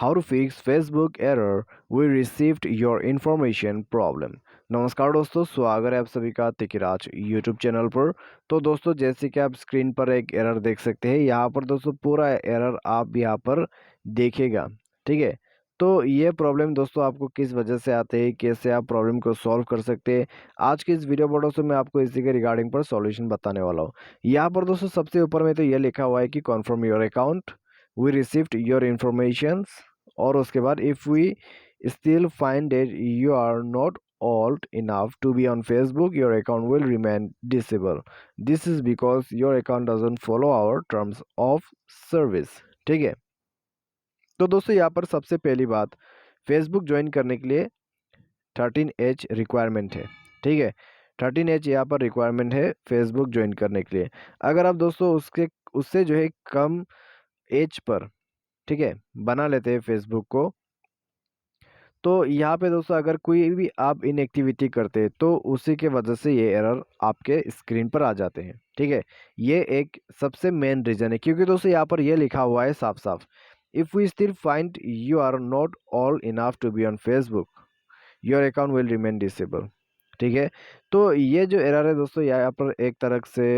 How to fix Facebook error we received your information problem. नमस्कार दोस्तों, स्वागत है आप सभी का तिकिराज यूट्यूब चैनल पर। तो दोस्तों, जैसे कि आप स्क्रीन पर एक एरर देख सकते हैं, यहाँ पर दोस्तों पूरा एरर आप यहाँ पर देखेगा। ठीक है, तो ये प्रॉब्लम दोस्तों आपको किस वजह से आते हैं, कैसे आप प्रॉब्लम को सॉल्व कर सकते हैं, आज की इस वीडियो पर दोस्तों मैं आपको इसी के रिगार्डिंग पर सॉल्यूशन बताने वाला हूँ। यहाँ पर दोस्तों सबसे ऊपर में तो ये लिखा हुआ है कि confirm your account, we received your information. और उसके बाद if we still find that you are not old enough to be on Facebook, your account will remain disabled. This is because your account doesn't follow our terms of service. ठीक है, तो दोस्तों यहाँ पर सबसे पहली बात, फेसबुक ज्वाइन करने के लिए 13 एज रिक्वायरमेंट है। ठीक है, 13 एज यहाँ पर रिक्वायरमेंट है फेसबुक ज्वाइन करने के लिए। अगर आप दोस्तों उससे जो है कम एज पर, ठीक है, बना लेते हैं फेसबुक को, तो यहाँ पे दोस्तों अगर कोई भी आप इनएक्टिविटी करते हैं तो उसी के वजह से ये एरर आपके स्क्रीन पर आ जाते हैं। ठीक है, ये एक सबसे मेन रीज़न है, क्योंकि दोस्तों यहाँ पर ये लिखा हुआ है साफ साफ, if we still find you are not old enough to be on Facebook, your account will remain disable. ठीक है, तो ये जो एरर है दोस्तों, यहाँ पर एक तरह से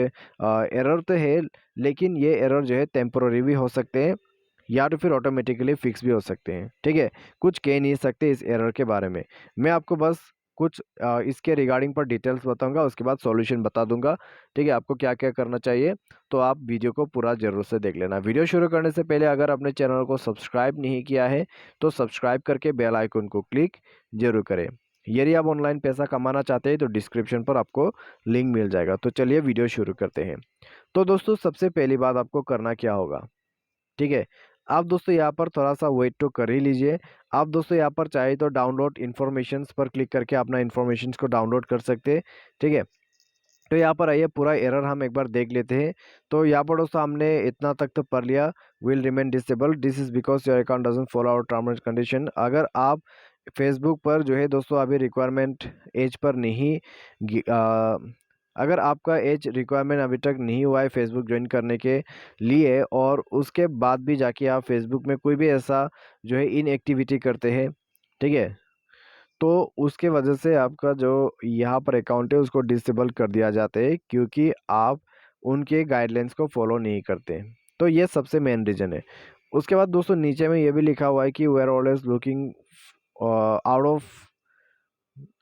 एरर तो है, लेकिन ये एरर जो है टेम्पोररी भी हो सकते हैं या तो फिर ऑटोमेटिकली फिक्स भी हो सकते हैं। ठीक है, कुछ कह नहीं सकते इस एरर के बारे में। मैं आपको बस कुछ इसके रिगार्डिंग पर डिटेल्स बताऊंगा, उसके बाद सॉल्यूशन बता दूंगा। ठीक है, आपको क्या क्या करना चाहिए, तो आप वीडियो को पूरा जरूर से देख लेना। वीडियो शुरू करने से पहले अगर आपने चैनल को सब्सक्राइब नहीं किया है तो सब्सक्राइब करके बेल आइकन को क्लिक जरूर करें। यदि आप ऑनलाइन पैसा कमाना चाहते हैं तो डिस्क्रिप्शन पर आपको लिंक मिल जाएगा। तो चलिए वीडियो शुरू करते हैं। तो दोस्तों सबसे पहली बात आपको करना क्या होगा, ठीक है, आप दोस्तों यहाँ पर थोड़ा सा वेट तो कर ही लीजिए। आप दोस्तों यहाँ पर चाहे तो डाउनलोड इन्फॉर्मेशंस पर क्लिक करके अपना इन्फॉर्मेशंस को डाउनलोड कर सकते हैं। ठीक है, तो यहाँ पर आइए पूरा एरर हम एक बार देख लेते हैं। तो यहाँ पर दोस्तों हमने इतना तक तो पढ़ लिया, will remain disable, this is because your account doesn't follow our term and condition. अगर आप फेसबुक पर जो है दोस्तों अभी रिक्वायरमेंट एज पर नहीं अगर आपका एज रिक्वायरमेंट अभी तक नहीं हुआ है फेसबुक ज्वाइन करने के लिए, और उसके बाद भी जाके आप फेसबुक में कोई भी ऐसा जो है इनएक्टिविटी करते हैं, ठीक है, तो उसके वजह से आपका जो यहाँ पर अकाउंट है उसको डिसेबल कर दिया जाता है, क्योंकि आप उनके गाइडलाइंस को फॉलो नहीं करते। तो ये सबसे मेन रीज़न है। उसके बाद दोस्तों नीचे में ये भी लिखा हुआ है कि we are always looking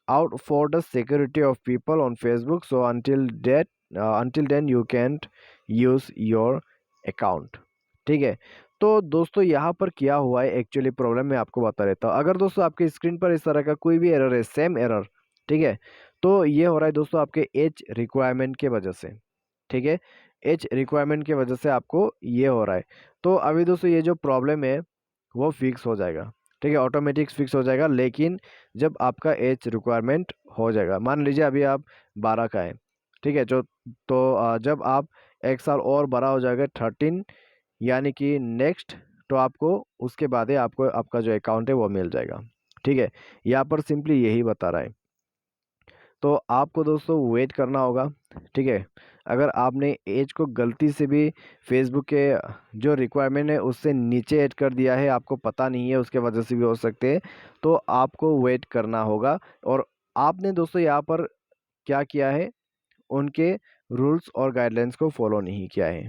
out for the security of people on Facebook, so until then you can't use your account। ठीक है, तो दोस्तों यहाँ पर क्या हुआ है एक्चुअली प्रॉब्लम मैं आपको बता देता हूँ। अगर दोस्तों आपके स्क्रीन पर इस तरह का कोई भी एरर है, सेम एरर, ठीक है, तो ये हो रहा है दोस्तों आपके एज रिक्वायरमेंट के वजह से। ठीक है, एज रिक्वायरमेंट की वजह से आपको ये हो रहा है। तो अभी दोस्तों ये जो प्रॉब्लम है वो फिक्स हो जाएगा। ठीक है, ऑटोमेटिक फिक्स हो जाएगा, लेकिन जब आपका एज रिक्वायरमेंट हो जाएगा, मान लीजिए अभी आप 12 का है, ठीक है, जो तो जब आप 1 साल और बड़ा हो जाएगा 13, यानी कि नेक्स्ट, तो आपको उसके बाद ही आपको आपका जो अकाउंट है वो मिल जाएगा। ठीक है, यहाँ पर सिंपली यही बता रहा है। तो आपको दोस्तों वेट करना होगा। ठीक है, अगर आपने एज को गलती से भी फेसबुक के जो रिक्वायरमेंट है उससे नीचे ऐड कर दिया है, आपको पता नहीं है, उसके वजह से भी हो सकते हैं, तो आपको वेट करना होगा। और आपने दोस्तों यहाँ पर क्या किया है, उनके रूल्स और गाइडलाइंस को फॉलो नहीं किया है।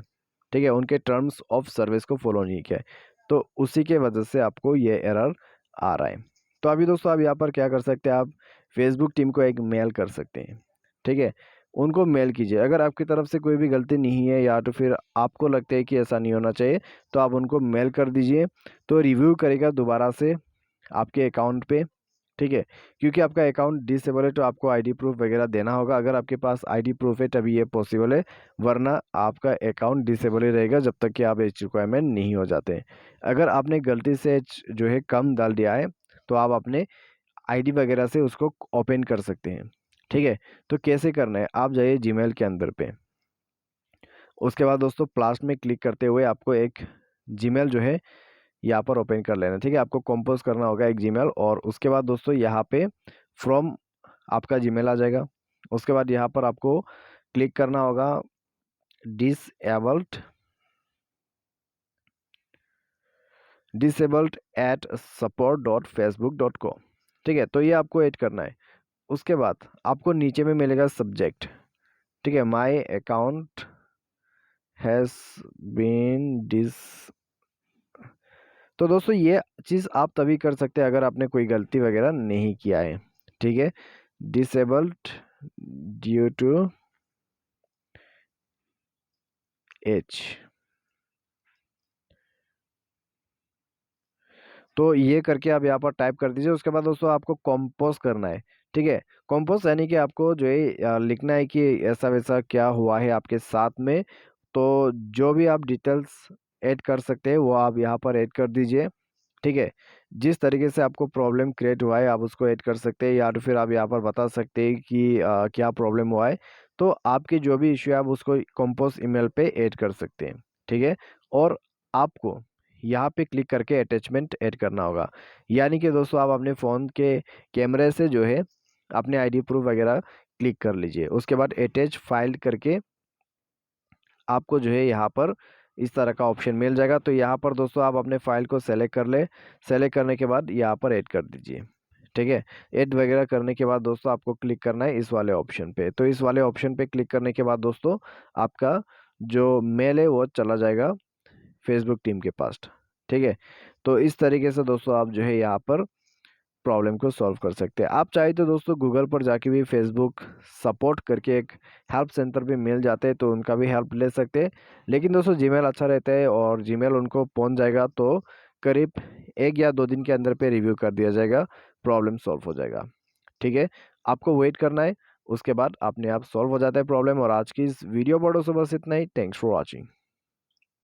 ठीक है, उनके टर्म्स ऑफ सर्विस को फॉलो नहीं किया है, तो उसी के वजह से आपको ये एरर आ रहा है। तो अभी दोस्तों आप यहाँ पर क्या कर सकते हैं, आप फेसबुक टीम को एक मेल कर सकते हैं। ठीक है, उनको मेल कीजिए। अगर आपकी तरफ से कोई भी गलती नहीं है या तो फिर आपको लगता है कि ऐसा नहीं होना चाहिए, तो आप उनको मेल कर दीजिए, तो रिव्यू करेगा दोबारा से आपके अकाउंट पे। ठीक है, क्योंकि आपका अकाउंट डिसेबल है तो आपको आईडी प्रूफ वगैरह देना होगा। अगर आपके पास आईडी प्रूफ है तभी ये पॉसिबल है, वरना आपका अकाउंट डिसेबल ही रहेगा जब तक कि आप एज रिक्वायरमेंट नहीं हो जाते। अगर आपने गलती से एज जो है कम डाल दिया है, तो आप अपने आईडी वगैरह से उसको ओपन कर सकते हैं। ठीक है, तो कैसे करना है, आप जाइए जीमेल के अंदर पे। उसके बाद दोस्तों प्लस में क्लिक करते हुए आपको एक जीमेल जो है यहाँ पर ओपन कर लेना। ठीक है, आपको कंपोज करना होगा एक जीमेल, और उसके बाद दोस्तों यहाँ पे फ्रॉम आपका जीमेल आ जाएगा। उसके बाद यहाँ पर आपको क्लिक करना होगा डिसेबल्ड disabled@support.facebook.com। ठीक है, तो ये आपको ऐड करना है। उसके बाद आपको नीचे में मिलेगा सब्जेक्ट, ठीक है, my account has been dis. तो दोस्तों ये चीज़ आप तभी कर सकते हैं अगर आपने कोई गलती वगैरह नहीं किया है, ठीक है। डिसेबल्ड ड्यू टू एज, तो ये करके आप यहाँ पर टाइप कर दीजिए। उसके बाद दोस्तों आपको कंपोज करना है, ठीक है। कंपोज यानी कि आपको जो है लिखना है कि ऐसा वैसा क्या हुआ है आपके साथ में। तो जो भी आप डिटेल्स ऐड कर सकते हैं वो आप यहाँ पर ऐड कर दीजिए, ठीक है। जिस तरीके से आपको प्रॉब्लम क्रिएट हुआ है आप उसको ऐड कर सकते हैं, या तो फिर आप यहाँ पर बता सकते हैं कि क्या प्रॉब्लम हुआ है। तो आपकी जो भी इश्यू है आप उसको कंपोज ईमेल पे ऐड कर सकते हैं, ठीक है। और आपको यहाँ पे क्लिक करके अटैचमेंट ऐड करना होगा, यानी कि दोस्तों आप अपने फ़ोन के कैमरे से जो है अपने आईडी प्रूफ वगैरह क्लिक कर लीजिए। उसके बाद अटैच फाइल करके आपको जो है यहाँ पर इस तरह का ऑप्शन मिल जाएगा। तो यहाँ पर दोस्तों आप अपने फाइल को सेलेक्ट कर ले, सेलेक्ट करने के बाद यहाँ पर ऐड कर दीजिए, ठीक है। ऐड वगैरह करने के बाद दोस्तों आपको क्लिक करना है इस वाले ऑप्शन पे। तो इस वाले ऑप्शन पे क्लिक करने के बाद दोस्तों आपका जो मेल है वो चला जाएगा फेसबुक टीम के पास, ठीक है। तो इस तरीके से दोस्तों आप जो है यहाँ पर प्रॉब्लम को सॉल्व कर सकते हैं। आप चाहे तो दोस्तों गूगल पर जाके भी फेसबुक सपोर्ट करके एक हेल्प सेंटर पे मिल जाते हैं, तो उनका भी हेल्प ले सकते हैं। लेकिन दोस्तों जीमेल अच्छा रहता है और जीमेल उनको पहुंच जाएगा तो करीब 1 या 2 दिन के अंदर पे रिव्यू कर दिया जाएगा, प्रॉब्लम सॉल्व हो जाएगा, ठीक है। आपको वेट करना है, उसके बाद अपने आप सॉल्व हो जाता है प्रॉब्लम। और आज की इस वीडियो पर दोस्तों बस इतना ही। Thanks for watching.